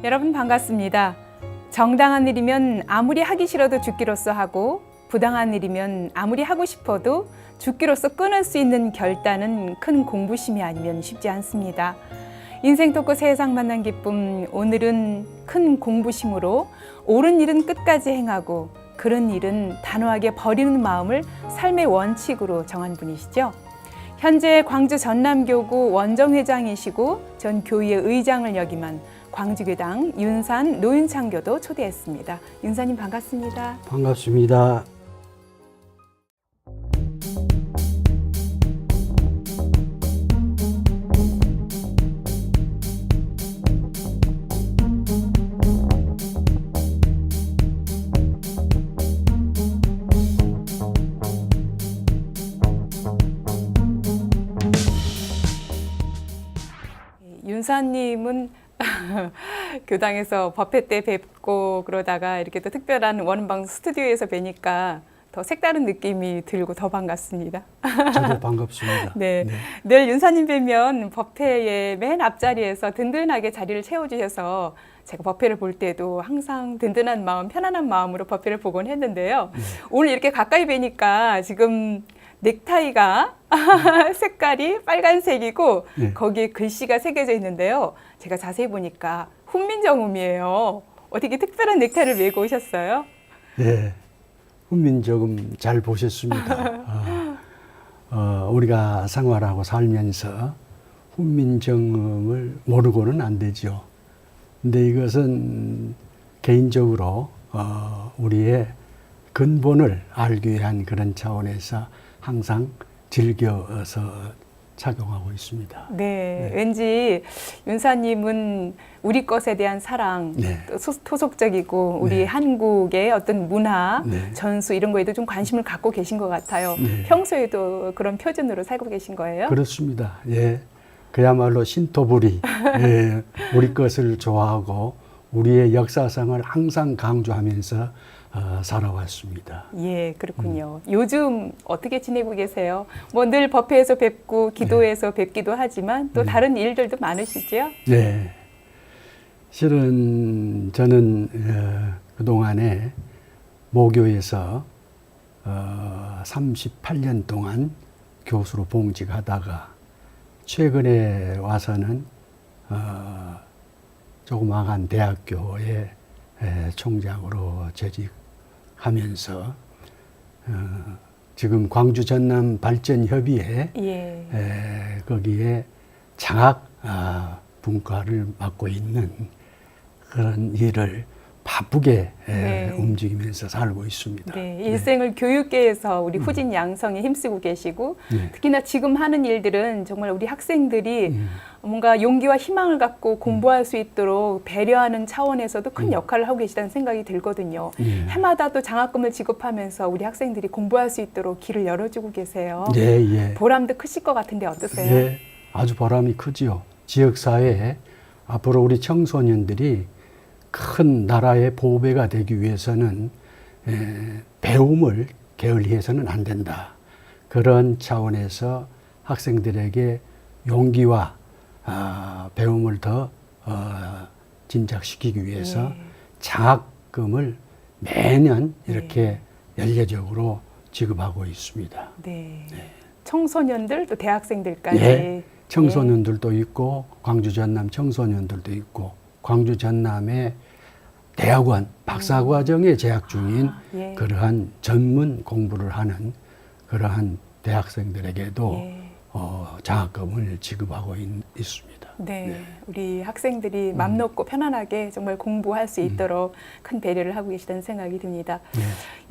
여러분 반갑습니다. 정당한 일이면 아무리 하기 싫어도 죽기로써 하고 부당한 일이면 아무리 하고 싶어도 죽기로써 끊을 수 있는 결단은 큰 공부심이 아니면 쉽지 않습니다. 인생 토크 세상 만난 기쁨, 오늘은 큰 공부심으로 옳은 일은 끝까지 행하고 그른 일은 단호하게 버리는 마음을 삶의 원칙으로 정한 분이시죠. 현재 광주 전남교구 원정회장이시고 전 교의의 의장을 역임한 광주교당 윤산 노윤창교도 초대했습니다. 윤사님 반갑습니다. 반갑습니다. 윤사님은 교당에서 법회 때 뵙고 그러다가 이렇게 또 특별한 원방 스튜디오에서 뵈니까 더 색다른 느낌이 들고 더 반갑습니다. 저도 반갑습니다. 네. 늘 윤사님 뵈면 법회의 맨 앞자리에서 든든하게 자리를 채워주셔서 제가 법회를 볼 때도 항상 든든한 마음, 편안한 마음으로 법회를 보곤 했는데요. 오늘 이렇게 가까이 뵈니까 지금 넥타이가 색깔이 빨간색이고 거기에 글씨가 새겨져 있는데요. 제가 자세히 보니까 훈민정음이에요. 어떻게 특별한 넥타이를 메고 오셨어요? 네, 훈민정음 잘 보셨습니다. 우리가 생활하고 살면서 훈민정음을 모르고는 안 되죠. 근데 이것은 개인적으로 우리의 근본을 알기 위한 그런 차원에서 항상 즐겨서 착용하고 있습니다. 네, 왠지 윤사님은 우리 것에 대한 사랑, 또 토속적이고 우리 한국의 어떤 문화, 전수 이런 거에도 좀 관심을 갖고 계신 것 같아요. 평소에도 그런 표준으로 살고 계신 거예요? 그렇습니다. 예, 그야말로 신토부리. 예, 우리 것을 좋아하고 우리의 역사상을 항상 강조하면서 살아왔습니다. 예, 그렇군요. 요즘 어떻게 지내고 계세요? 뭐 늘 법회에서 뵙고 기도에서 뵙기도 하지만 또 다른 일들도 많으시죠? 네. 실은 저는 그동안에 모교에서 38년 동안 교수로 봉직하다가 최근에 와서는 조그마한 대학교의 총장으로 재직하면서 지금 광주 전남 발전협의회 거기에 장학 분과를 맡고 있는 그런 일을 바쁘게 움직이면서 살고 있습니다. 네, 일생을 교육계에서 우리 후진 양성에 힘쓰고 계시고 특히나 지금 하는 일들은 정말 우리 학생들이 뭔가 용기와 희망을 갖고 공부할 수 있도록 배려하는 차원에서도 큰 역할을 하고 계시다는 생각이 들거든요. 해마다 또 장학금을 지급하면서 우리 학생들이 공부할 수 있도록 길을 열어주고 계세요. 보람도 크실 것 같은데 어떠세요? 네, 아주 보람이 크지요. 지역사회에 앞으로 우리 청소년들이 큰 나라의 보배가 되기 위해서는 배움을 게을리해서는 안 된다. 그런 차원에서 학생들에게 용기와 배움을 더 진작시키기 위해서 장학금을 매년 이렇게 연례적으로 지급하고 있습니다. 청소년들 또 대학생들까지. 청소년들도 있고 광주 전남 청소년들도 있고 광주 전남의 대학원 박사과정에 재학 중인 그러한 전문 공부를 하는 그러한 대학생들에게도 장학금을 지급하고 있습니다. 우리 학생들이 맘 놓고 편안하게 정말 공부할 수 있도록 큰 배려를 하고 계시다는 생각이 듭니다.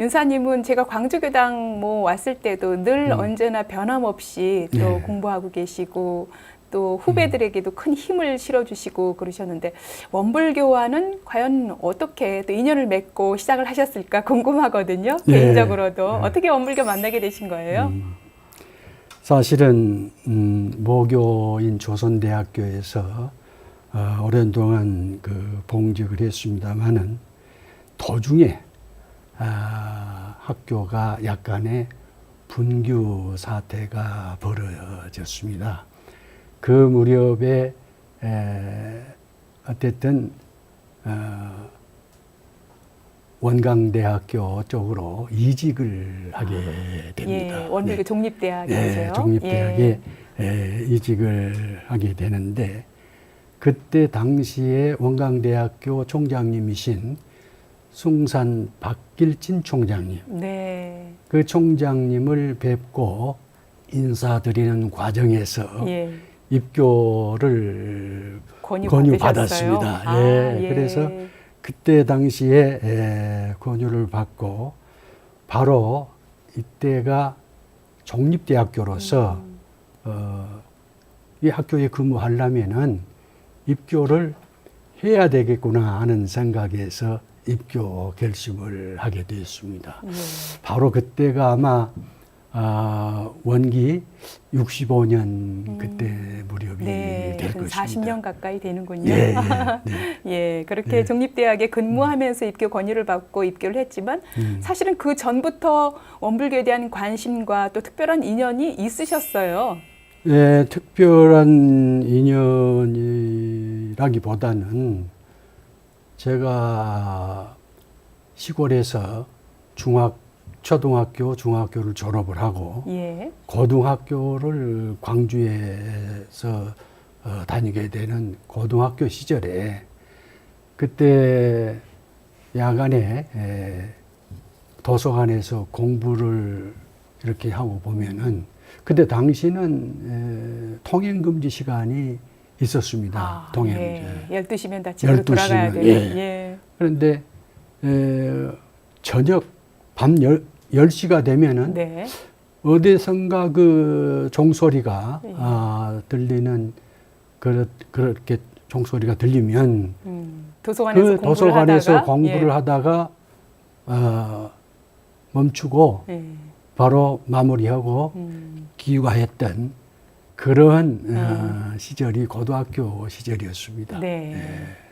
윤사님은 제가 광주교당 왔을 때도 늘 언제나 변함없이 또 공부하고 계시고 또 후배들에게도 큰 힘을 실어주시고 그러셨는데 원불교와는 과연 어떻게 또 인연을 맺고 시작을 하셨을까 궁금하거든요. 개인적으로도 어떻게 원불교 만나게 되신 거예요? 사실은 모교인 조선대학교에서 오랜 동안 봉직을 했습니다마는 도중에 학교가 약간의 분규 사태가 벌어졌습니다. 그 무렵에 어쨌든 원광대학교 쪽으로 이직을 하게 됩니다. 예, 원불교 네. 종립대학이죠. 네, 종립대학에 이직을 하게 되는데 그때 당시에 원광대학교 총장님이신 숭산 박길진 총장님, 네. 그 총장님을 뵙고 인사드리는 과정에서 예. 입교를 권유받으셨어요? 권유받았습니다. 아, 예, 그래서 그때 당시에 권유를 받고 바로 이때가 종립대학교로서 이 학교에 근무하려면은 입교를 해야 되겠구나 하는 생각에서 입교 결심을 하게 되었습니다. 예. 바로 그때가 아마 원기 65년 그때 무렵이 네, 될 한 것입니다. 40년 가까이 되는군요. 예, 네. 예, 그렇게 종립대학에 근무하면서 입교 권유를 받고 입교를 했지만 사실은 그 전부터 원불교에 대한 관심과 또 특별한 인연이 있으셨어요. 예, 특별한 인연이라기보다는 제가 시골에서 초등학교, 중학교를 졸업을 하고 예. 고등학교를 광주에서 다니게 되는 고등학교 시절에 그때 야간에 도서관에서 공부를 이렇게 하고 보면은 그때 당시는 통행금지 시간이 있었습니다. 통행금지. 예. 12시면 다 집으로 12시면, 돌아가야 되는. 예. 그런데 저녁 밤 10시가 되면은 네. 어디선가 그 종소리가 예. 들리는 그렇게 종소리가 들리면 도서관에서 그 도서관에서 공부를 예. 하다가 멈추고 예. 바로 마무리하고 귀가했던 그러한 시절이 고등학교 시절이었습니다. 네.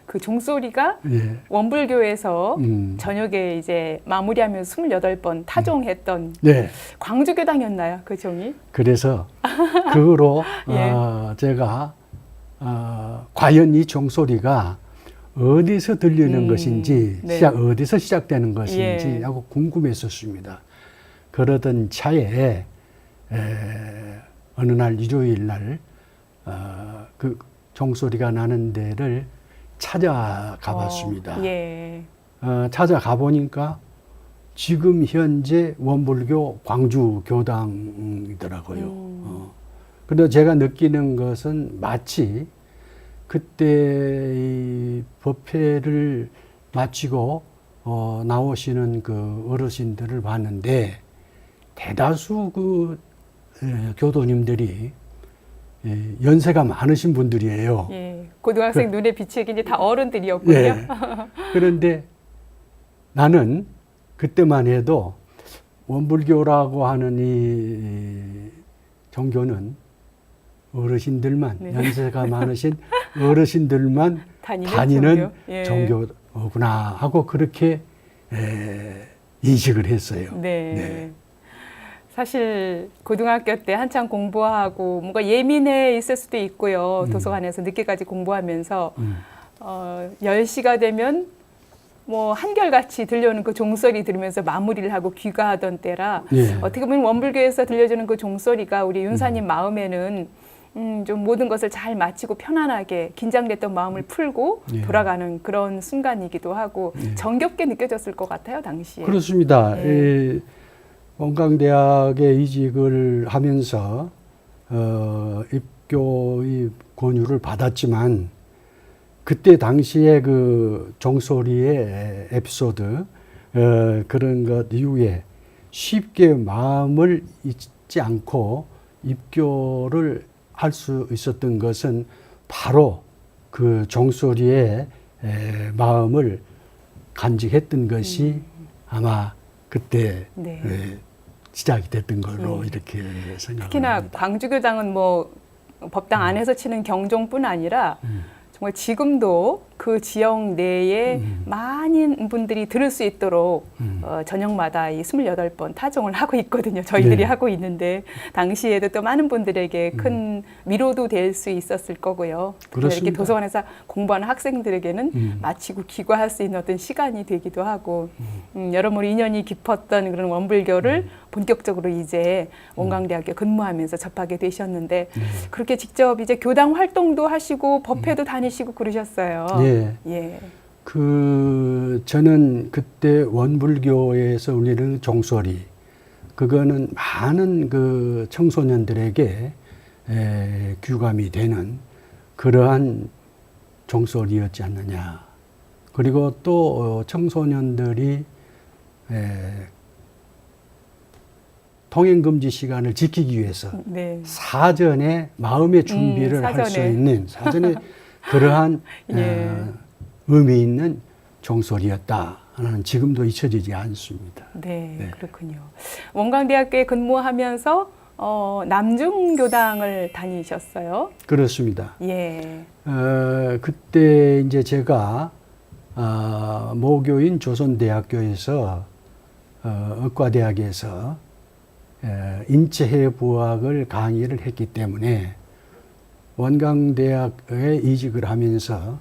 그 종소리가 예. 원불교에서 저녁에 이제 마무리하면서 28번 타종했던 네. 광주교당이었나요? 그 종이? 그래서 그로 예. 제가 과연 이 종소리가 어디서 들리는 것인지 네. 어디서 시작되는 것인지 예. 하고 궁금했었습니다. 그러던 차에 어느 날 일요일 날 그 종소리가 나는 데를 찾아가 봤습니다. 예. 찾아가 보니까 지금 현재 원불교 광주 교당이더라고요. 그런데 제가 느끼는 것은 마치 그때 이 법회를 마치고 나오시는 그 어르신들을 봤는데 대다수 그 교도님들이 연세가 많으신 분들이에요. 예. 고등학생 눈에 비치기 이제 다 어른들이었군요. 예. 그런데 나는 그때만 해도 원불교라고 하는 이 종교는 어르신들만 네. 연세가 많으신 어르신들만 다니는 예. 종교구나 하고 그렇게 인식을 했어요. 네. 네. 사실 고등학교 때 한창 공부하고 뭔가 예민해 있을 수도 있고요. 도서관에서 늦게까지 공부하면서 10시가 되면 뭐 한결같이 들려오는 그 종소리 들으면서 마무리를 하고 귀가하던 때라 예. 어떻게 보면 원불교에서 들려주는 그 종소리가 우리 윤사님 마음에는 좀 모든 것을 잘 마치고 편안하게 긴장됐던 마음을 풀고 예. 돌아가는 그런 순간이기도 하고 예. 정겹게 느껴졌을 것 같아요, 당시에. 그렇습니다. 예. 원광대학에 이직을 하면서 입교의 권유를 받았지만 그때 당시에 그 종소리의 에피소드 그런 것 이후에 쉽게 마음을 잊지 않고 입교를 할 수 있었던 것은 바로 그 종소리의 마음을 간직했던 것이 아마 그때 네. 시작이 됐던 걸로 예. 이렇게 생각합니다. 특히나 광주교당은 뭐 법당 안에서 치는 경종뿐 아니라 정말 지금도 그 지역 내에 많은 분들이 들을 수 있도록 저녁마다 이 28번 타종을 하고 있거든요. 저희들이 네. 하고 있는데 당시에도 또 많은 분들에게 큰 위로도 될 수 있었을 거고요. 또 이렇게 그렇습니다. 도서관에서 공부하는 학생들에게는 마치고 귀가할 수 있는 어떤 시간이 되기도 하고 여러모로 인연이 깊었던 그런 원불교를 본격적으로 이제 원광대학교 근무하면서 접하게 되셨는데 그렇게 직접 이제 교당 활동도 하시고 법회도 다니시고 그러셨어요. 예. 예. 저는 그때 원불교에서 울리는 종소리, 그거는 많은 그 청소년들에게 귀감이 되는 그러한 종소리였지 않느냐. 그리고 또 청소년들이 통행금지 시간을 지키기 위해서 네. 사전에 마음의 준비를 할 수 사전에. 있는 사전에 그러한 예. 의미 있는 종소리였다는 지금도 잊혀지지 않습니다. 네, 네. 그렇군요. 원광대학교에 근무하면서 남중교당을 다니셨어요. 그렇습니다. 예. 그때 이제 제가 모교인 조선대학교에서 의과대학에서 인체해부학을 강의를 했기 때문에 원광대학에 이직을 하면서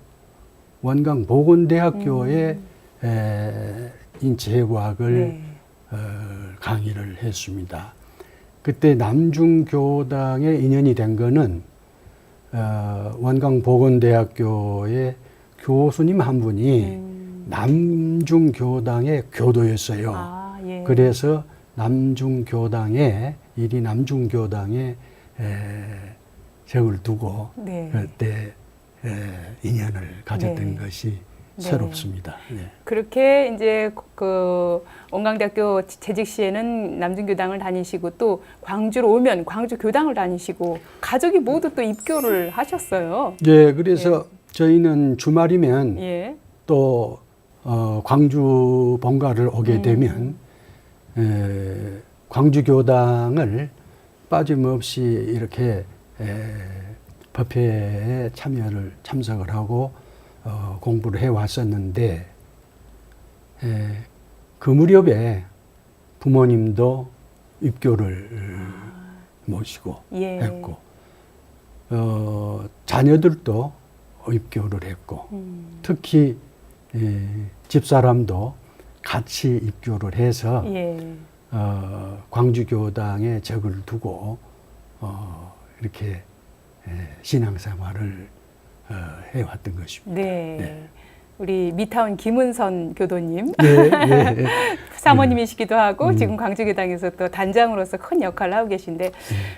원광보건대학교에 인체해부학을 네. 강의를 했습니다. 그때 남중교당에 인연이 된 거는 원광보건대학교의 교수님 한 분이 남중교당의 교도였어요. 아, 예. 그래서 남중교당에 이리 남중교당에 적을 두고 네. 그때 인연을 가졌던 네. 것이 네. 새롭습니다. 네. 그렇게 이제 그 원광대학교 재직 시에는 남중교당을 다니시고 또 광주로 오면 광주 교당을 다니시고 가족이 모두 또 입교를 하셨어요. 예, 그래서 저희는 주말이면 예. 또 광주 본가를 오게 되면 광주 교당을 빠짐없이 이렇게 법회에 참석을 하고 공부를 해왔었는데 그 무렵에 부모님도 입교를 모시고 예. 했고 자녀들도 입교를 했고 특히 집사람도 같이 입교를 해서 예. 광주교당에 적을 두고 이렇게 신앙생활을 해왔던 것입니다. 네. 네. 우리 미타운 김은선 교도님 네, 네. 사모님이시기도 하고 지금 광주교당에서 또 단장으로서 큰 역할을 하고 계신데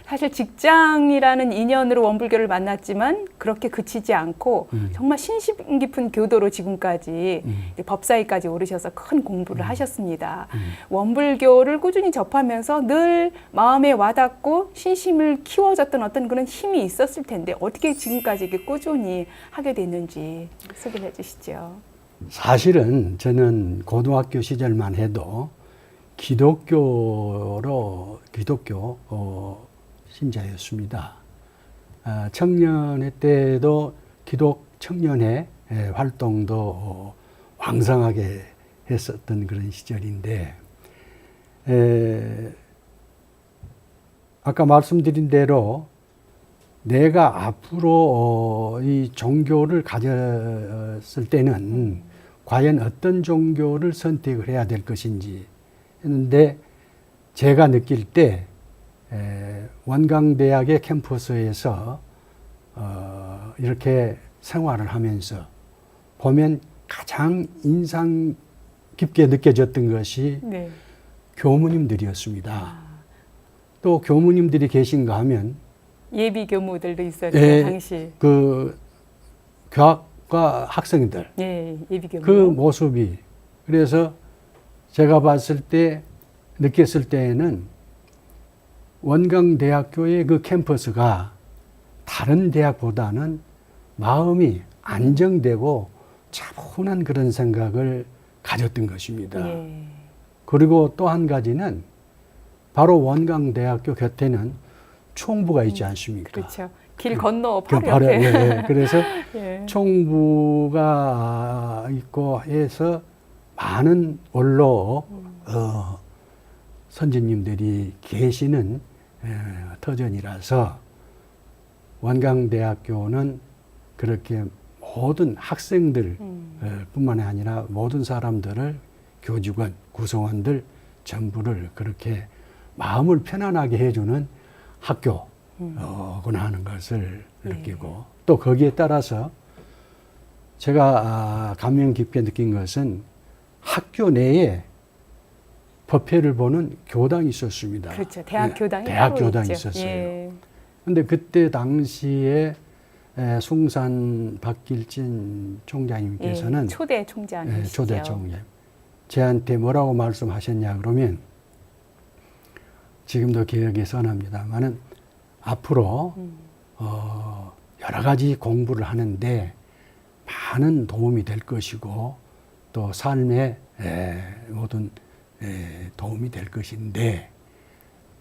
사실 직장이라는 인연으로 원불교를 만났지만 그렇게 그치지 않고 정말 신심 깊은 교도로 지금까지 이제 법사위까지 오르셔서 큰 공부를 하셨습니다. 원불교를 꾸준히 접하면서 늘 마음에 와닿고 신심을 키워줬던 어떤 그런 힘이 있었을 텐데 어떻게 지금까지 이렇게 꾸준히 하게 됐는지 소개해 주시죠. 사실은 저는 고등학교 시절만 해도 기독교 신자였습니다. 청년회 때도 기독 청년회 활동도 왕성하게 했었던 그런 시절인데 아까 말씀드린 대로 내가 앞으로 이 종교를 가졌을 때는 과연 어떤 종교를 선택을 해야 될 것인지 했는데 제가 느낄 때 원광대학의 캠퍼스에서 이렇게 생활을 하면서 보면 가장 인상 깊게 느껴졌던 것이 네. 교무님들이었습니다. 또 교무님들이 계신가 하면 예비 교무들도 있었죠 예, 당시. 그 교학과 학생들 예, 예비 교무. 그 모습이 그래서 제가 봤을 때 느꼈을 때에는 원광대학교의 그 캠퍼스가 다른 대학보다는 마음이 안정되고 차분한 그런 생각을 가졌던 것입니다. 예. 그리고 또 한 가지는 바로 원광대학교 곁에는 총부가 있지 않습니까? 그렇죠. 길 건너 바로 바로 옆에. 예. 그래서 예. 총부가 있고 해서 많은 원로 선진님들이 계시는 터전이라서 원광대학교는 그렇게 모든 학생들 뿐만 아니라 모든 사람들을 교직원, 구성원들 전부를 그렇게 마음을 편안하게 해주는 학교구나 하는 것을 느끼고 또 거기에 따라서 제가 감명 깊게 느낀 것은 학교 내에 법회를 보는 교당이 있었습니다. 그렇죠. 대학 교당이 대학 따로 교당이 있죠. 있었어요. 그런데 그때 당시에 숭산 박길진 총장님께서는 예, 초대 총장이시죠. 초대 총장 저한테 뭐라고 말씀하셨냐 그러면 지금도 기억에 선합니다만은 앞으로 여러 가지 공부를 하는데 많은 도움이 될 것이고 또 삶에 모든 도움이 될 것인데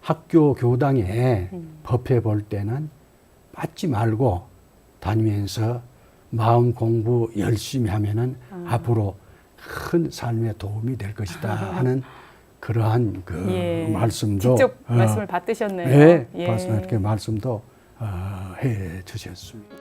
학교 교당에 법회 볼 때는 빠지 말고 다니면서 마음 공부 열심히 하면은 앞으로 큰 삶에 도움이 될 것이다 하는 그러한 그 말씀도 직접 말씀을 받으셨네요. 네, 예. 이렇게 말씀도 해 주셨습니다.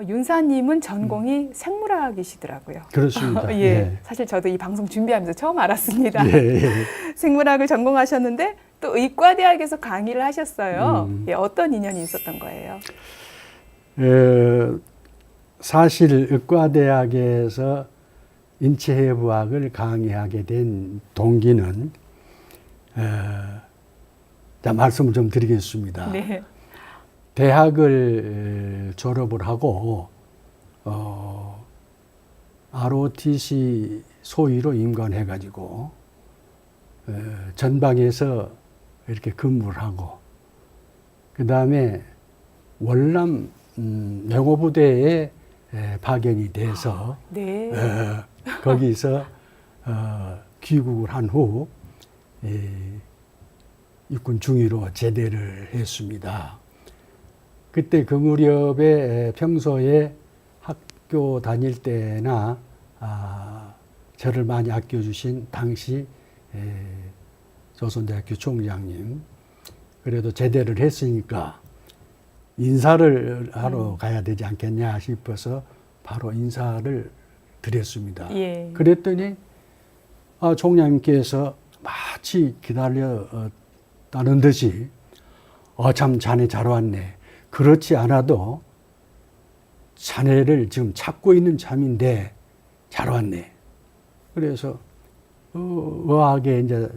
윤사님은 전공이 생물학이시더라고요. 그렇습니다. 예. 예. 사실 저도 이 방송 준비하면서 처음 알았습니다. 예. 생물학을 전공하셨는데 또 의과대학에서 강의를 하셨어요. 예, 어떤 인연이 있었던 거예요? 사실 의과대학에서 인체해부학을 강의하게 된 동기는 자, 말씀을 좀 드리겠습니다. 네. 대학을 졸업을 하고 ROTC 소위로 임관해가지고 전방에서 이렇게 근무를 하고 그 다음에 월남 명호부대에 파견이 돼서 네. 거기서 귀국을 한 후 육군 중위로 제대를 했습니다. 그때 그 무렵에 평소에 학교 다닐 때나 저를 많이 아껴주신 당시 조선대학교 총장님 그래도 제대를 했으니까 인사를 하러 가야 되지 않겠냐 싶어서 바로 인사를 드렸습니다. 예. 그랬더니 총장님께서 마치 기다렸다는 듯이 참 자네 잘 왔네. 그렇지 않아도 자네를 지금 찾고 있는 참인데 잘 왔네. 그래서 의아하게 이제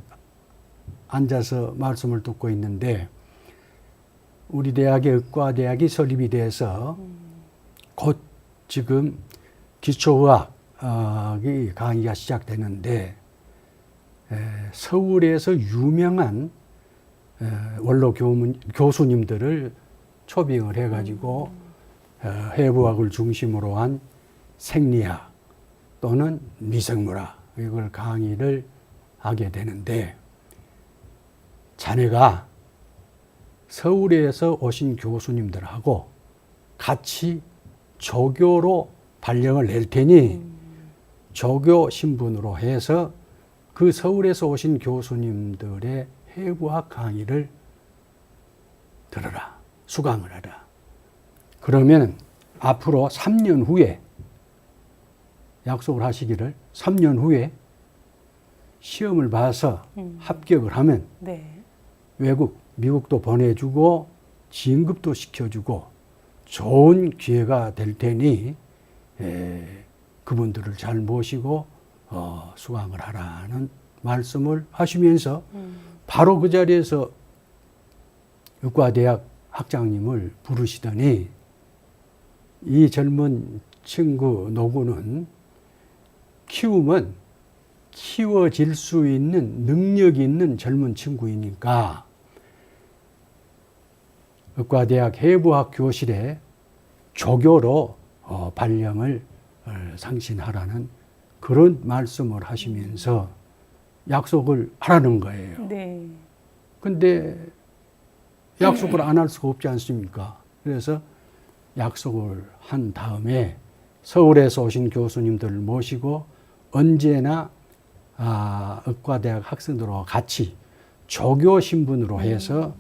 앉아서 말씀을 듣고 있는데 우리 대학의 의과대학이 설립이 돼서 곧 지금 기초의학이 강의가 시작되는데 서울에서 유명한 원로 교수님들을 초빙을 해가지고 해부학을 중심으로 한 생리학 또는 미생물학 이걸 강의를 하게 되는데 자네가 서울에서 오신 교수님들하고 같이 조교로 발령을 낼 테니 조교 신분으로 해서 그 서울에서 오신 교수님들의 해부학 강의를 들어라. 수강을 하라. 그러면 앞으로 3년 후에 약속을 하시기를 3년 후에 시험을 봐서 합격을 하면 네. 외국, 미국도 보내주고 진급도 시켜주고 좋은 기회가 될 테니 그분들을 잘 모시고 수강을 하라는 말씀을 하시면서 바로 그 자리에서 의과대학 학장님을 부르시더니 이 젊은 친구 노구는 키우면 키워질 수 있는 능력이 있는 젊은 친구이니까 의과대학 해부학 교실에 조교로 발령을 상신하라는 그런 말씀을 하시면서 약속을 하라는 거예요. 네. 근데 약속을 안 할 수가 없지 않습니까? 그래서 약속을 한 다음에 서울에서 오신 교수님들을 모시고 언제나 의과대학 학생들과 같이 조교 신분으로 해서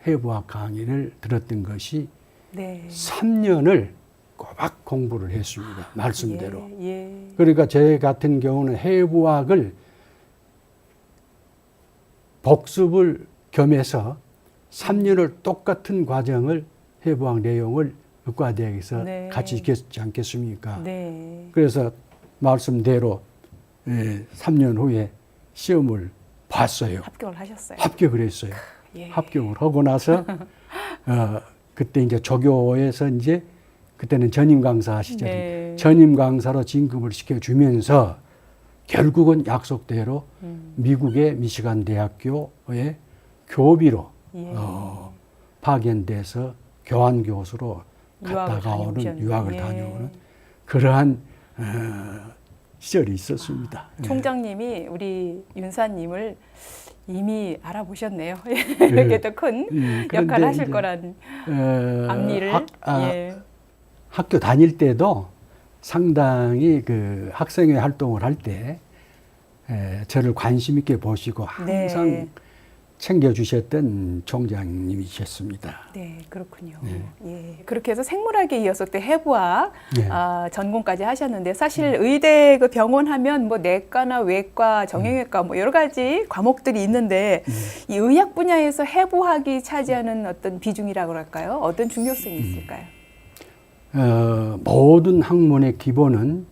해부학 강의를 들었던 것이 네. 3년을 꼬박 공부를 했습니다. 말씀대로. 예. 그러니까 제 같은 경우는 해부학을 복습을 겸해서 3년을 똑같은 과정을 해부학 내용을 의과대학에서 네. 같이 익혔지 않겠습니까? 네. 그래서 말씀대로 3년 후에 시험을 봤어요. 합격을 하셨어요. 합격을 했어요. 예. 합격을 하고 나서 그때 이제 조교에서 이제 그때는 전임 강사 시절에 네. 전임 강사로 진급을 시켜주면서 결국은 약속대로 미국의 미시간 대학교에 교비로 예. 파견돼서 교환 교수로 갔다가 오는 유학을 예. 다녀오는 그러한 시절이 있었습니다. 총장님이 우리 윤사님을 이미 알아보셨네요. 이렇게 또 큰 역할을 하실 거란 앞니를. 예. 학교 다닐 때도 상당히 그 학생회 활동을 할 때 저를 관심 있게 보시고 항상 네. 챙겨주셨던 총장님이셨습니다. 네, 그렇군요. 네. 예. 그렇게 해서 생물학에 이어서 또 해부학 네. 전공까지 하셨는데 사실 의대 그 병원 하면 뭐 내과나 외과, 정형외과 뭐 여러 가지 과목들이 있는데 이 의학 분야에서 해부학이 차지하는 어떤 비중이라고 할까요? 어떤 중요성이 있을까요? 모든 학문의 기본은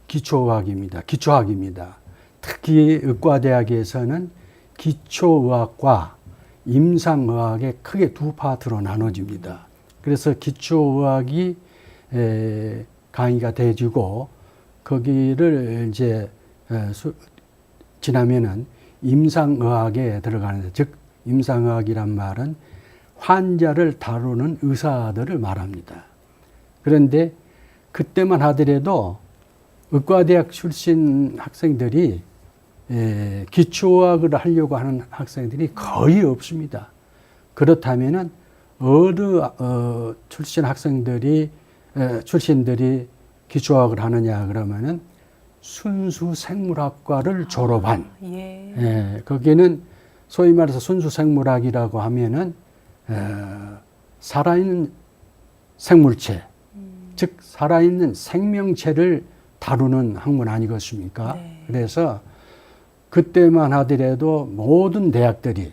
기초의학입니다. 기초학입니다. 특히 의과대학에서는 기초의학과 임상의학의 크게 두 파트로 나눠집니다. 그래서 기초의학이 강의가 돼지고 거기를 이제 지나면은 임상의학에 들어가는데, 즉 임상의학이란 말은 환자를 다루는 의사들을 말합니다. 그런데 그때만 하더라도 의과대학 출신 학생들이 기초의학을 하려고 하는 학생들이 거의 없습니다. 그렇다면은 어느 출신들이 기초의학을 하느냐 그러면은 순수 생물학과를 졸업한 거기는 소위 말해서 순수 생물학이라고 하면은 살아있는 생물체, 즉 살아있는 생명체를 다루는 학문 아니겠습니까? 네. 그래서 그때만 하더라도 모든 대학들이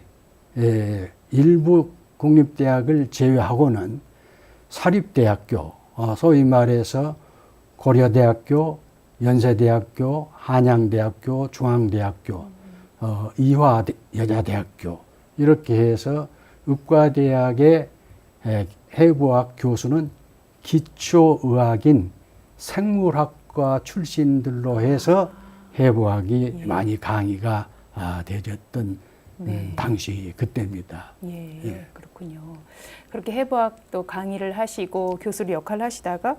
일부 공립대학을 제외하고는 사립대학교, 소위 말해서 고려대학교, 연세대학교, 한양대학교, 중앙대학교, 이화여자대학교 이렇게 해서 의과대학의 해부학 교수는 기초의학인 생물학과 출신들로 해서 해부학이 많이 강의가 되졌던 당시 그때입니다. 예, 그렇군요. 그렇게 해부학도 강의를 하시고 교수로 역할을 하시다가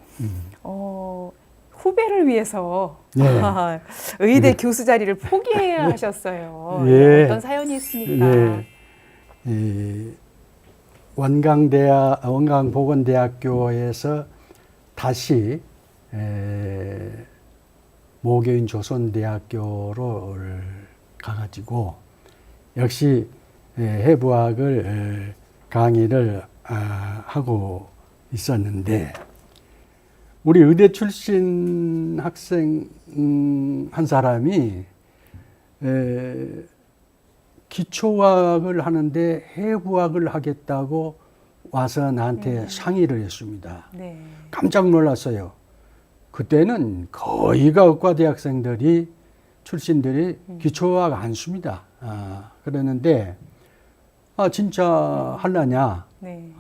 후배를 위해서 의대 교수 자리를 포기해야 하셨어요. 예. 어떤 사연이 있습니까? 예. 원광보건대학교에서 다시 모교인 조선대학교로 가가지고 역시 해부학을 강의를 하고 있었는데 우리 의대 출신 학생 한 사람이 기초학을 하는데 해부학을 하겠다고 와서 나한테 상의를 했습니다. 네. 깜짝 놀랐어요. 그때는 거의가 의과대학생들이 출신들이 기초학 안 씁니다. 그랬는데 진짜 할라냐? 네.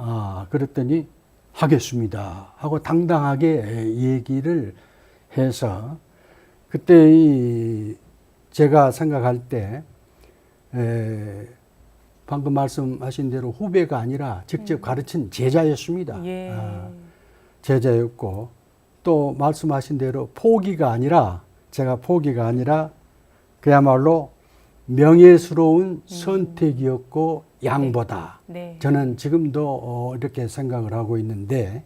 그랬더니 하겠습니다 하고 당당하게 얘기를 해서 그때 제가 생각할 때 방금 말씀하신 대로 후배가 아니라 직접 가르친 제자였습니다. 예. 제자였고 또 말씀하신 대로 제가 포기가 아니라 그야말로 명예스러운 선택이었고 양보다. 네. 저는 지금도 이렇게 생각을 하고 있는데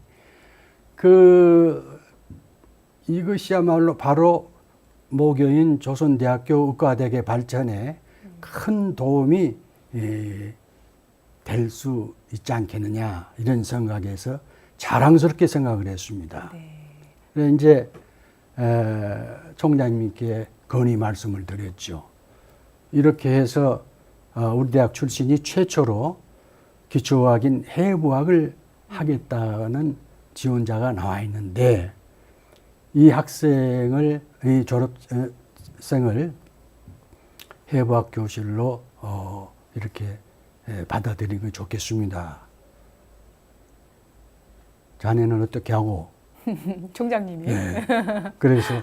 이것이야말로 바로 모교인 조선대학교 의과대학의 발전에 큰 도움이 될 수 있지 않겠느냐 이런 생각에서 자랑스럽게 생각을 했습니다. 네. 그래서 이제 총장님께 건의 말씀을 드렸죠. 이렇게 해서 우리 대학 출신이 최초로 기초학인 해부학을 하겠다는 지원자가 나와 있는데 이 졸업생을 해부학 교실로 이렇게 받아들이는 게 좋겠습니다. 자네는 어떻게 하고? 총장님이. 네. 그래서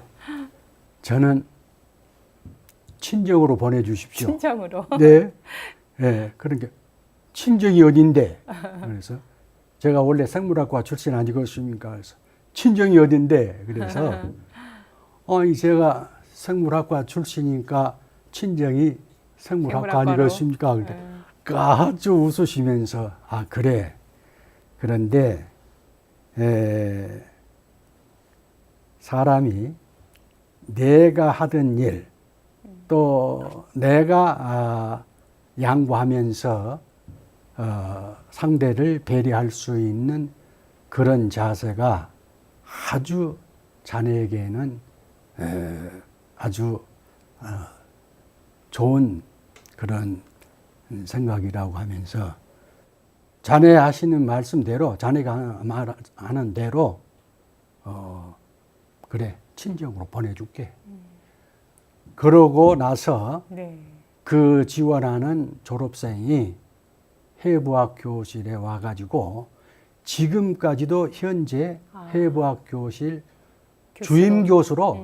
저는 친정으로 보내주십시오. 친정으로. 네. 네. 그러니까 친정이 어딘데? 그래서 제가 원래 생물학과 출신 아니겠습니까? 그래서 친정이 어딘데? 그래서 제가 생물학과 출신이니까 친정이 생물학과 아니겠습니까? 그러니까 아주 웃으시면서 그래. 그런데 사람이 내가 하던 일 또 내가 양보하면서 상대를 배려할 수 있는 그런 자세가 아주 자네에게는 아주 좋은 그런 생각이라고 하면서 자네 하시는 말씀대로 자네가 하는 대로 그래 친정으로 보내줄게. 그러고 나서 네. 그 지원하는 졸업생이 해부학 교실에 와가지고 지금까지도 현재 해부학 교실 주임 교수로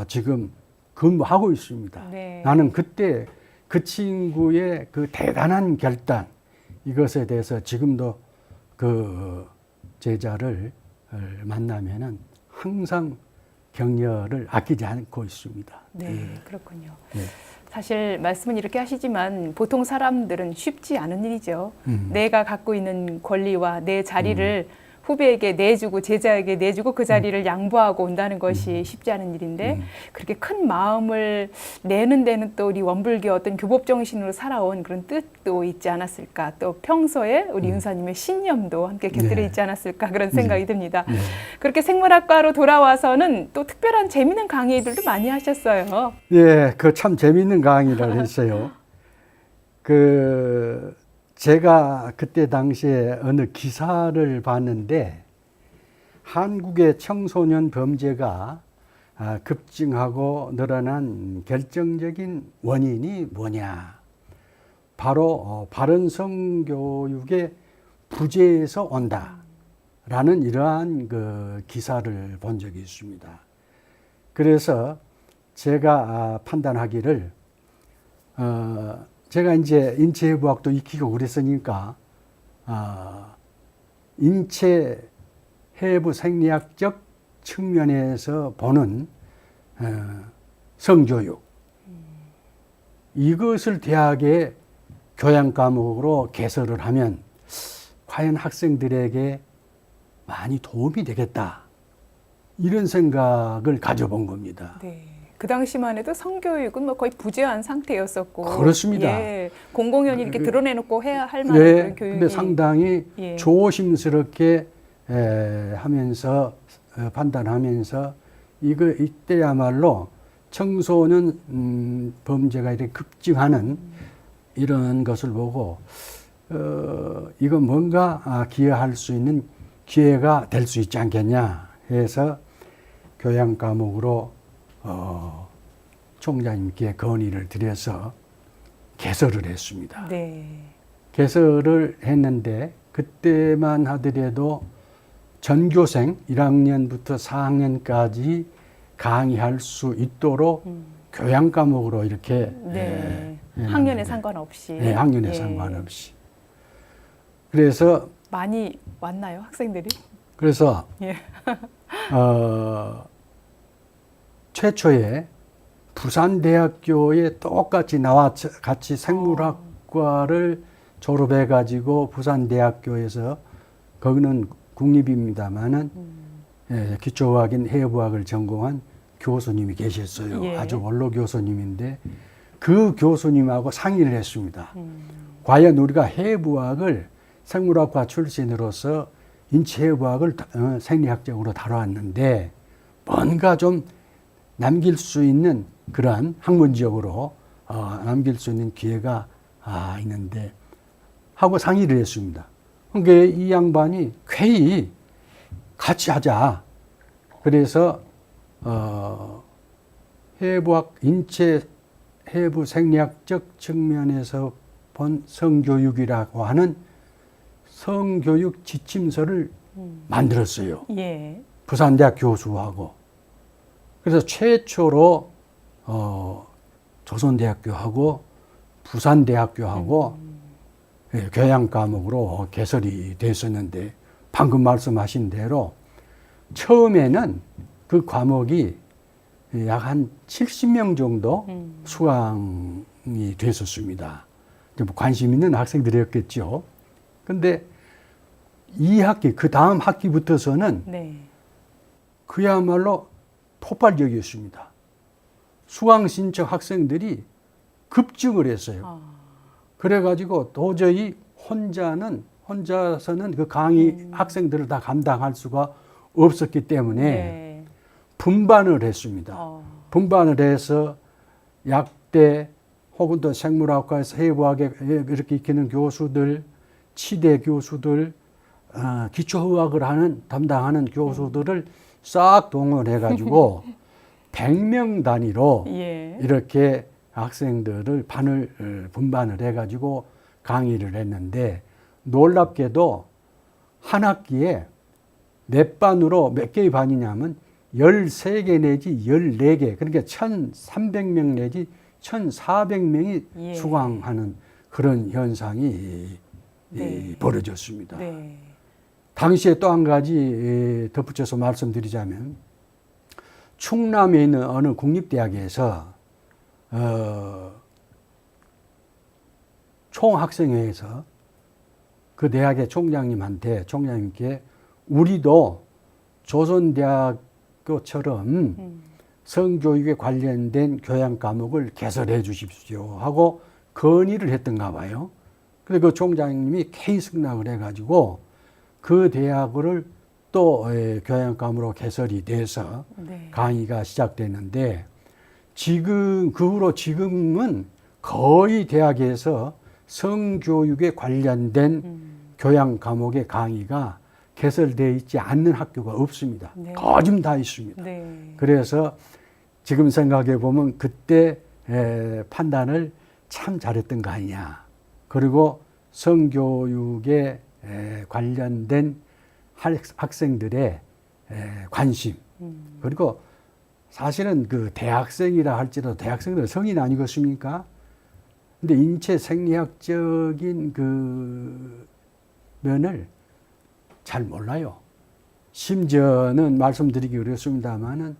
지금 근무하고 있습니다. 네. 나는 그때 그 친구의 그 대단한 결단 이것에 대해서 지금도 그 제자를 만나면은 항상 격려를 아끼지 않고 있습니다. 네, 그렇군요. 네. 사실 말씀은 이렇게 하시지만 보통 사람들은 쉽지 않은 일이죠. 내가 갖고 있는 권리와 내 자리를 후배에게 내주고 제자에게 내주고 그 자리를 양보하고 온다는 것이 쉽지 않은 일인데 그렇게 큰 마음을 내는 데는 또 우리 원불교 어떤 교법 정신으로 살아온 그런 뜻도 있지 않았을까. 또 평소에 우리 은사님의 신념도 함께 곁들여 있지 않았을까 그런 생각이 듭니다. 그렇게 생물학과로 돌아와서는 또 특별한 재미있는 강의들도 많이 하셨어요. 예, 그 참 재미있는 강의를 했어요. 제가 그때 당시에 어느 기사를 봤는데 한국의 청소년 범죄가 급증하고 늘어난 결정적인 원인이 뭐냐. 바로 바른 성교육의 부재에서 온다라는 이러한 그 기사를 본 적이 있습니다. 그래서 제가 판단하기를 제가 이제 인체해부학도 익히고 그랬으니까 인체해부 생리학적 측면에서 보는 성교육 이것을 대학의 교양 과목으로 개설을 하면 과연 학생들에게 많이 도움이 되겠다 이런 생각을 가져본 겁니다. 네. 그 당시만 해도 성교육은 뭐 거의 부재한 상태였었고. 그렇습니다. 예, 공공연히 이렇게 드러내놓고 해야 할 만한 네, 그런 교육이. 근데 상당히 조심스럽게 하면서 판단하면서 이때야말로 청소년 범죄가 이렇게 급증하는 이런 것을 보고 이건 뭔가 기여할 수 있는 기회가 될 수 있지 않겠냐 해서 교양 과목으로 총장님께 건의를 드려서 개설을 했습니다. 네. 개설을 했는데 그때만 하더라도 전교생 1학년부터 4학년까지 강의할 수 있도록 교양 과목으로 이렇게 네. 해놨는데, 학년에 상관없이. 네, 학년에 예. 상관없이. 그래서 많이 왔나요, 학생들이? 예. 최초에 부산대학교에 똑같이 나와 같이 생물학과를 졸업해 가지고 부산대학교에서, 거기는 국립입니다만은 기초과학인 해부학을 전공한 교수님이 계셨어요. 예. 아주 원로 교수님인데 그 교수님하고 상의를 했습니다. 과연 우리가 해부학을 생물학과 출신으로서 인체해부학을 생리학적으로 다뤄왔는데 뭔가 좀 남길 수 있는 그러한 학문적으로 남길 수 있는 기회가 있는데 하고 상의를 했습니다. 그러니까 이 양반이 쾌히 같이 하자. 그래서 해부학 인체 해부 생리학적 측면에서 본 성교육이라고 하는 성교육 지침서를 만들었어요. 예. 부산대학 교수하고. 그래서 최초로 조선대학교하고 부산대학교하고 교양 과목으로 개설이 됐었는데 방금 말씀하신 대로 처음에는 그 과목이 약 한 70명 정도 수강이 됐었습니다. 관심 있는 학생들이었겠죠. 근데 2학기, 그 다음 학기부터서는 네. 그야말로 폭발적이었습니다. 수강 신청 학생들이 급증을 했어요. 그래가지고 도저히 혼자서는 그 강의 학생들을 다 감당할 수가 없었기 때문에 네. 분반을 했습니다. 분반을 해서 약대 혹은 또 생물학과에서 해부학에 이렇게 익히는 교수들, 치대 교수들, 기초의학을 담당하는 교수들을 싹 동원해가지고 100명 단위로 예. 이렇게 학생들을 반을 분반을 해가지고 강의를 했는데 놀랍게도 한 학기에 몇 반으로 몇 개의 반이냐면 13개 내지 14개, 그러니까 1,300명 내지 1,400명이 예. 수강하는 그런 현상이 네. 벌어졌습니다. 네. 당시에 또 한 가지 덧붙여서 말씀드리자면 충남에 있는 어느 국립대학에서 총학생회에서 그 대학의 총장님께 우리도 조선대학교처럼 성교육에 관련된 교양 과목을 개설해 주십시오 하고 건의를 했던가 봐요. 그래서 그 총장님이 K 승낙을 해가지고 그 대학을 또 교양 과목으로 개설이 돼서 네. 강의가 시작됐는데 그 후로 지금은 거의 대학에서 성교육에 관련된 교양 과목의 강의가 개설되어 있지 않는 학교가 없습니다. 네. 거진 다 있습니다. 네. 그래서 지금 생각해 보면 그때 판단을 참 잘했던 거 아니냐. 그리고 성교육에 관련된 학생들의 관심, 그리고 사실은 그 대학생이라 할지라도 대학생들은 성인 아니겠습니까? 근데 인체 생리학적인 그 면을 잘 몰라요. 심지어는 말씀드리기 어렵습니다만은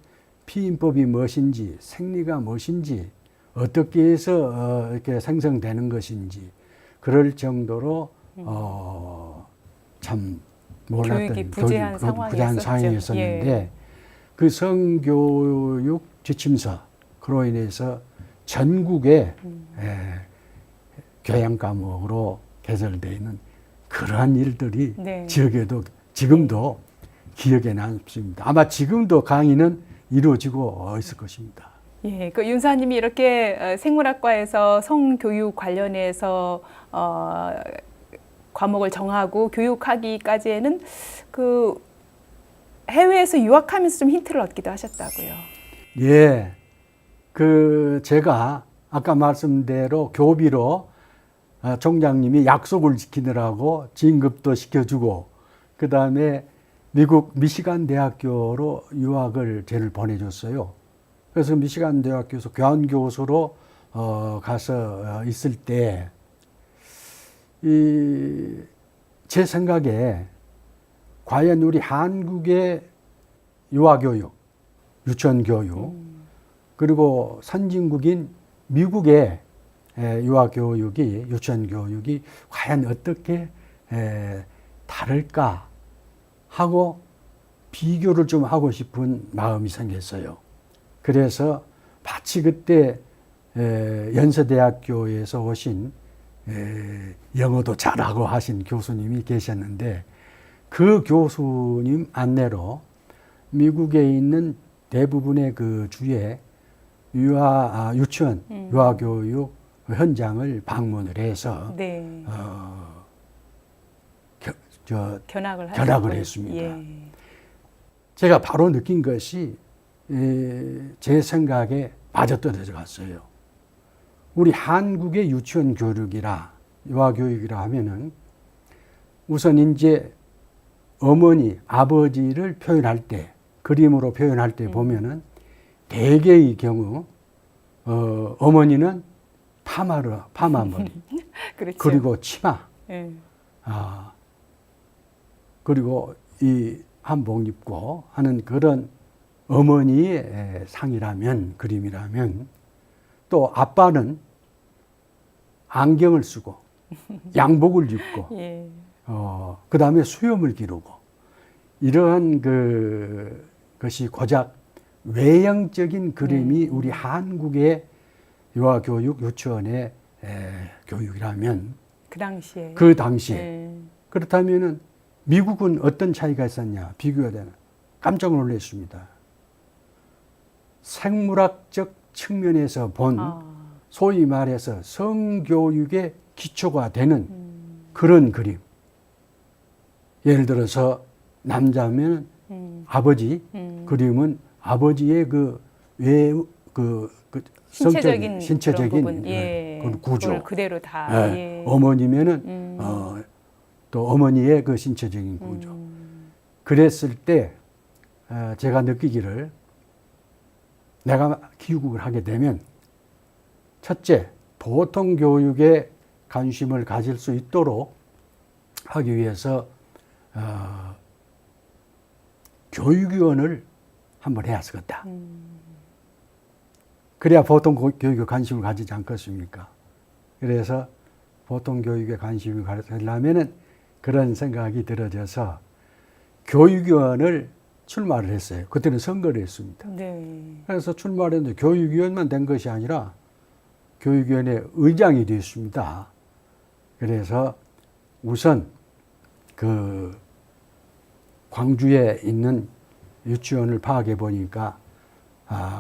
피임법이 무엇인지, 생리가 무엇인지, 어떻게 해서 이렇게 생성되는 것인지, 그럴 정도로 참 몰랐던 교육이 부재한 상황이었었는데 예. 그 성교육 지침서 그로 인해서 전국에 교양 과목으로 개설되어 있는 그러한 일들이 네. 지역에도 지금도 기억에 남습니다. 아마 지금도 강의는 이루어지고 있을 것입니다. 예, 그 윤사님이 이렇게 생물학과에서 성교육 관련해서 과목을 정하고 교육하기까지에는 그 해외에서 유학하면서 좀 힌트를 얻기도 하셨다고요. 예, 그 제가 아까 말씀대로 교비로 총장님이 약속을 지키느라고 진급도 시켜주고 그 다음에 미국 미시간 대학교로 유학을 저를 보내줬어요. 그래서 미시간 대학교에서 교환 교수로 가서 있을 때 제 생각에 과연 우리 한국의 유아교육, 유치원교육, 그리고 선진국인 미국의 유아교육이, 유치원교육이 과연 어떻게 다를까 하고 비교를 좀 하고 싶은 마음이 생겼어요. 그래서 마치 그때 연세대학교에서 오신 영어도 잘하고 하신 교수님이 계셨는데 그 교수님 안내로 미국에 있는 대부분의 그 주에 유치원, 유아교육 현장을 방문을 해서 네. 견학을 했습니다. 예. 제가 바로 느낀 것이 제 생각에 맞아떨어져 갔어요. 우리 한국의 유치원 교육이라 유아교육이라 하면은 우선 이제 어머니, 아버지를 표현할 때, 그림으로 표현할 때 보면은 대개의 경우 어머니는 파마머리, 그렇죠. 그리고 치마, 예. 그리고 이 한복 입고 하는 그런 어머니의 상이라면, 그림이라면, 또 아빠는 안경을 쓰고 양복을 입고 예. 그 다음에 수염을 기르고 이러한 것이 고작 외형적인 그림이 우리 한국의 유아교육 유치원의 교육이라면 그 당시에 예. 그렇다면은 미국은 어떤 차이가 있었냐 비교가 되나 깜짝 놀랐습니다. 생물학적 측면에서 본 소위 말해서 성교육의 기초가 되는 그런 그림. 예를 들어서 남자면 아버지 그림은 아버지의 신체적인 예. 구조. 그대로 다. 예. 어머니면은 또 어머니의 그 신체적인 구조. 그랬을 때 제가 느끼기를 내가 기육을 하게 되면 첫째, 보통 교육에 관심을 가질 수 있도록 하기 위해서 교육위원을 한번 해야 쓰겠다. 그래야 보통 교육에 관심을 가지지 않겠습니까? 그래서 보통 교육에 관심을 가지려면은 그런 생각이 들어져서 교육위원을 출마를 했어요. 그때는 선거를 했습니다. 네. 그래서 출마를 했는데 교육위원만 된 것이 아니라 교육위원회 의장이 되었습니다. 그래서 우선 그 광주에 있는 유치원을 파악해 보니까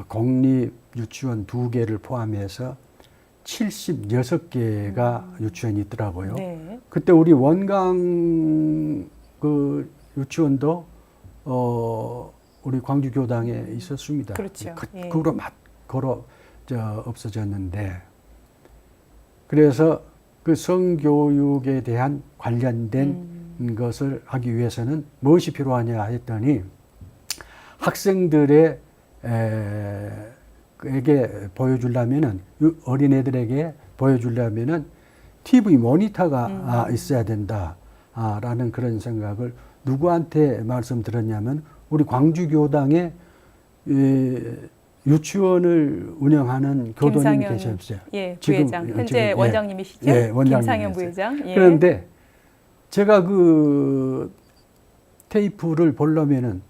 공립 유치원 2개를 포함해서 76개가 유치원이 있더라고요. 네. 그때 우리 원강 그 유치원도 우리 광주 교당에 있었습니다. 그렇죠. 그거로 막 걸어 없어졌는데 그래서 그 성교육에 대한 관련된 것을 하기 위해서는 무엇이 필요하냐 했더니 학생들의 에게 보여주려면은 어린애들에게 보여주려면은 TV 모니터가 있어야 된다라는 그런 생각을 누구한테 말씀드렸냐면 우리 광주교당에 유치원을 운영하는 교도님이 계셨어요. 예, 부회장. 현재 원장님이시죠? 예, 원장님. 김상현 부회장. 예. 그런데 제가 그 테이프를 보려면은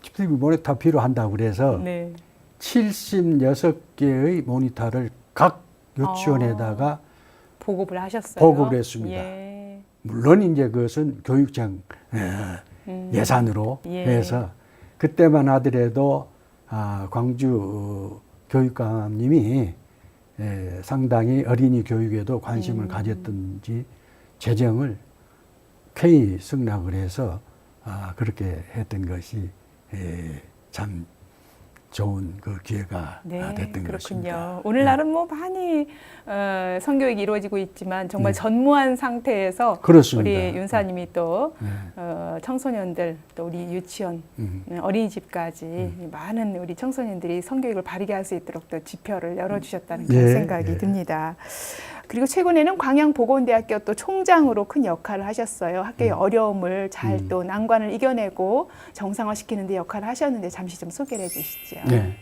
TV 모니터 필요한다고 그래서 네. 76개의 모니터를 각 유치원에다가 보급을 하셨어요. 보급을 했습니다. 예. 물론 이제 그것은 교육청 예산으로 해서 그때만 하더라도 광주 교육감님이 상당히 어린이 교육에도 관심을 가졌던지 재정을 쾌히 승낙을 해서 그렇게 했던 것이 참 좋은 그 기회가 됐던 그렇군요. 것입니다. 오늘날은 뭐 많이 성교육이 이루어지고 있지만 정말 네. 전무한 상태에서 그렇습니다. 우리 윤사님이 또 네. 청소년들 또 우리 유치원 어린이집까지 많은 우리 청소년들이 성교육을 바르게 할 수 있도록 또 지표를 열어주셨다는 그런 네, 생각이 네. 듭니다. 그리고 최근에는 광양보건대학교 또 총장으로 큰 역할을 하셨어요. 학교의 어려움을 잘 또 난관을 이겨내고 정상화시키는 데 역할을 하셨는데 잠시 좀 소개를 해주시죠. 네.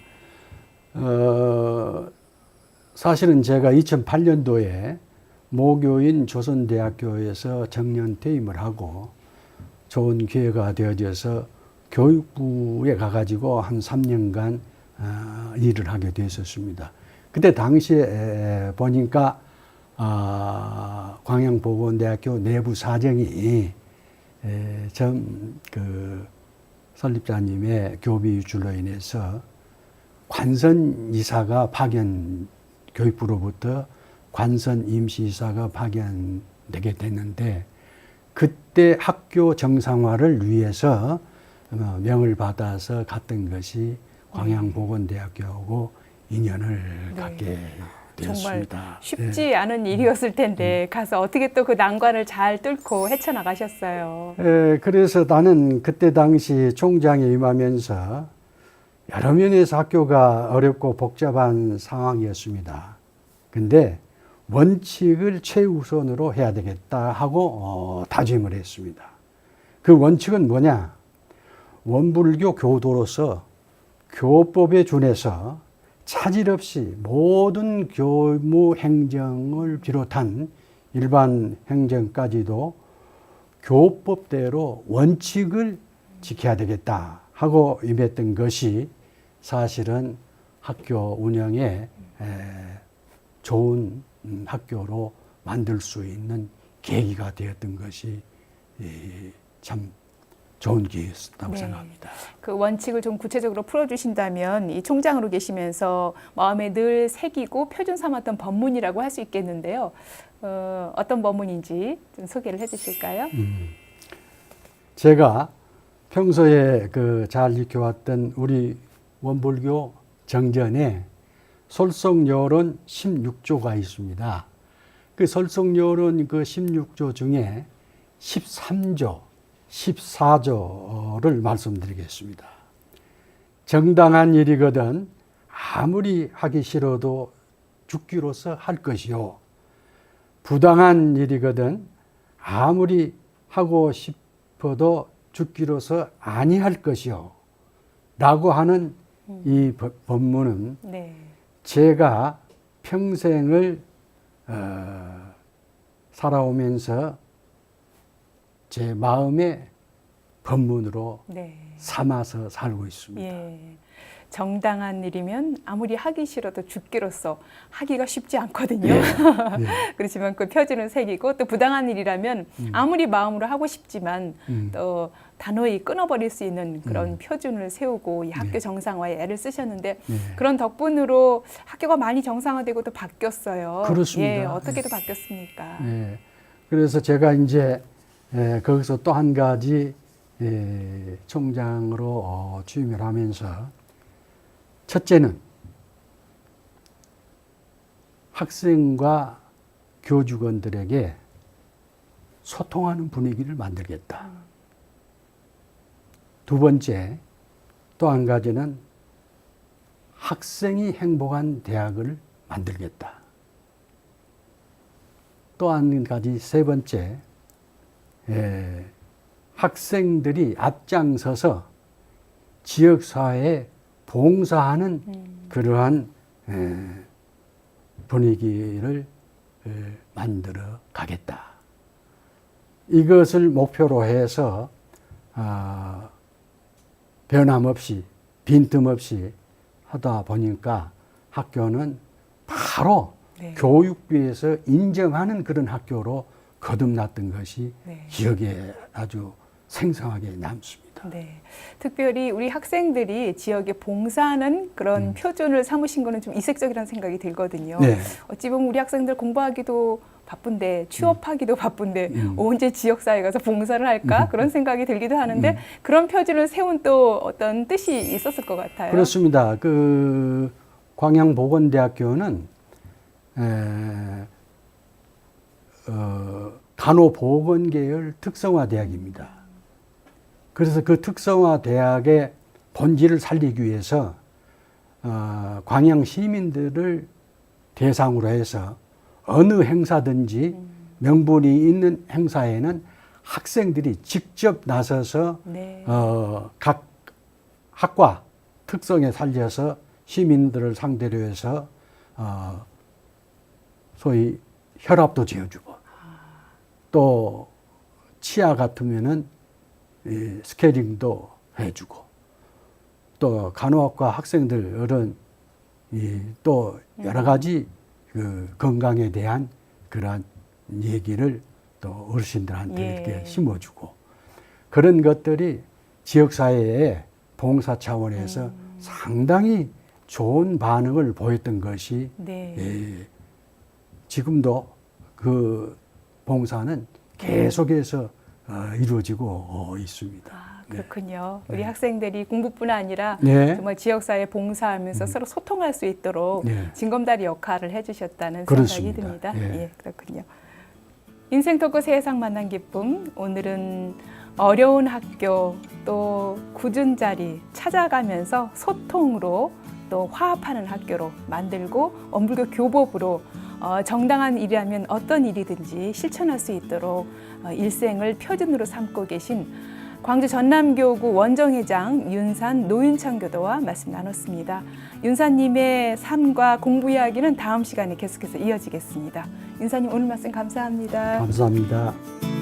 사실은 제가 2008년도에 모교인 조선대학교에서 정년 퇴임을 하고 좋은 기회가 되어져서 교육부에 가가지고 한 3년간 일을 하게 됐었습니다. 그때 당시에 보니까 광양보건대학교 내부 사정이 그 설립자님의 교비 유출로 인해서 관선 이사가 교육부로부터 관선 임시이사가 파견되게 됐는데 그때 학교 정상화를 위해서 명을 받아서 갔던 것이 광양보건대학교하고 인연을 갖게 되었습니다. 정말 쉽지 않은 일이었을 텐데 가서 어떻게 또 그 난관을 잘 뚫고 헤쳐나가셨어요. 그래서 나는 그때 당시 총장에 임하면서 여러 면에서 학교가 어렵고 복잡한 상황이었습니다. 근데 원칙을 최우선으로 해야 되겠다 하고 다짐을 했습니다. 그 원칙은 뭐냐? 원불교 교도로서 교법에 준해서 차질 없이 모든 교무 행정을 비롯한 일반 행정까지도 교법대로 원칙을 지켜야 되겠다 하고 임했던 것이 사실은 학교 운영에 좋은 학교로 만들 수 있는 계기가 되었던 것이 참 좋은 기회였다고 생각합니다. 그 원칙을 좀 구체적으로 풀어주신다면 이 총장으로 계시면서 마음에 늘 새기고 표준 삼았던 법문이라고 할 수 있겠는데요. 어떤 법문인지 좀 소개를 해주실까요? 제가 평소에 잘 익혀왔던 우리 원불교 정전에 솔성요론 16조가 있습니다. 그 솔성요론 그 16조 중에 13조, 14조를 말씀드리겠습니다. 정당한 일이거든 아무리 하기 싫어도 죽기로서 할 것이요. 부당한 일이거든 아무리 하고 싶어도 죽기로서 아니할 것이요. 라고 하는 이 법문은 제가 평생을 살아오면서 제 마음의 법문으로 삼아서 살고 있습니다. 정당한 일이면 아무리 하기 싫어도 죽기로서 하기가 쉽지 않거든요. 그렇지만 그 표준을 새기고 또 부당한 일이라면 아무리 마음으로 하고 싶지만 또 단호히 끊어버릴 수 있는 그런 표준을 세우고 이 학교 정상화에 애를 쓰셨는데 그런 덕분으로 학교가 많이 정상화되고 또 바뀌었어요. 그렇습니다. 어떻게 또 바뀌었습니까? 그래서 제가 이제 거기서 또 한 가지 총장으로 취임을 하면서 첫째는 학생과 교직원들에게 소통하는 분위기를 만들겠다. 두 번째, 또 한 가지는 학생이 행복한 대학을 만들겠다. 또 한 가지 세 번째, 학생들이 앞장서서 지역사회에 봉사하는 그러한 분위기를 만들어 가겠다. 이것을 목표로 해서 변함없이 빈틈없이 하다 보니까 학교는 바로 교육부에서 인정하는 그런 학교로 거듭났던 것이 기억에 아주 생생하게 남습니다. 특별히 우리 학생들이 지역에 봉사하는 그런 표준을 삼으신 거는 좀 이색적이라는 생각이 들거든요. 어찌 보면 우리 학생들 공부하기도 바쁜데 취업하기도 바쁜데 언제 지역사회 가서 봉사를 할까 그런 생각이 들기도 하는데 그런 표준을 세운 또 어떤 뜻이 있었을 것 같아요. 그렇습니다. 그 광양보건대학교는 간호보건계열 특성화 대학입니다. 그래서 그 특성화 대학의 본질을 살리기 위해서 광양 시민들을 대상으로 해서 어느 행사든지 명분이 있는 행사에는 학생들이 직접 나서서 네. 각 학과 특성에 살려서 시민들을 상대로 해서 소위 혈압도 재어주고 또 치아 같으면은 스케일링도 해주고 또 간호학과 학생들은 또 여러 가지 그 건강에 대한 그러한 얘기를 또 어르신들한테 이렇게 심어주고 그런 것들이 지역사회에 봉사 차원에서 상당히 좋은 반응을 보였던 것이 네. 지금도 그 봉사는 계속해서 이루어지고 있습니다. 그렇군요. 우리 학생들이 공부뿐 아니라 네. 정말 지역사회에 봉사하면서 서로 소통할 수 있도록 네. 징검다리 역할을 해주셨다는 그렇습니다. 생각이 듭니다. 예. 예, 그렇군요. 인생 토크 세상 만난 기쁨. 오늘은 어려운 학교 또 굳은 자리 찾아가면서 소통으로 또 화합하는 학교로 만들고 엄불교 교법으로 정당한 일이라면 어떤 일이든지 실천할 수 있도록 일생을 표준으로 삼고 계신 광주 전남교구 원정회장 윤산 노윤창 교도와 말씀 나눴습니다. 윤사님의 삶과 공부 이야기는 다음 시간에 계속해서 이어지겠습니다. 윤사님 오늘 말씀 감사합니다. 감사합니다.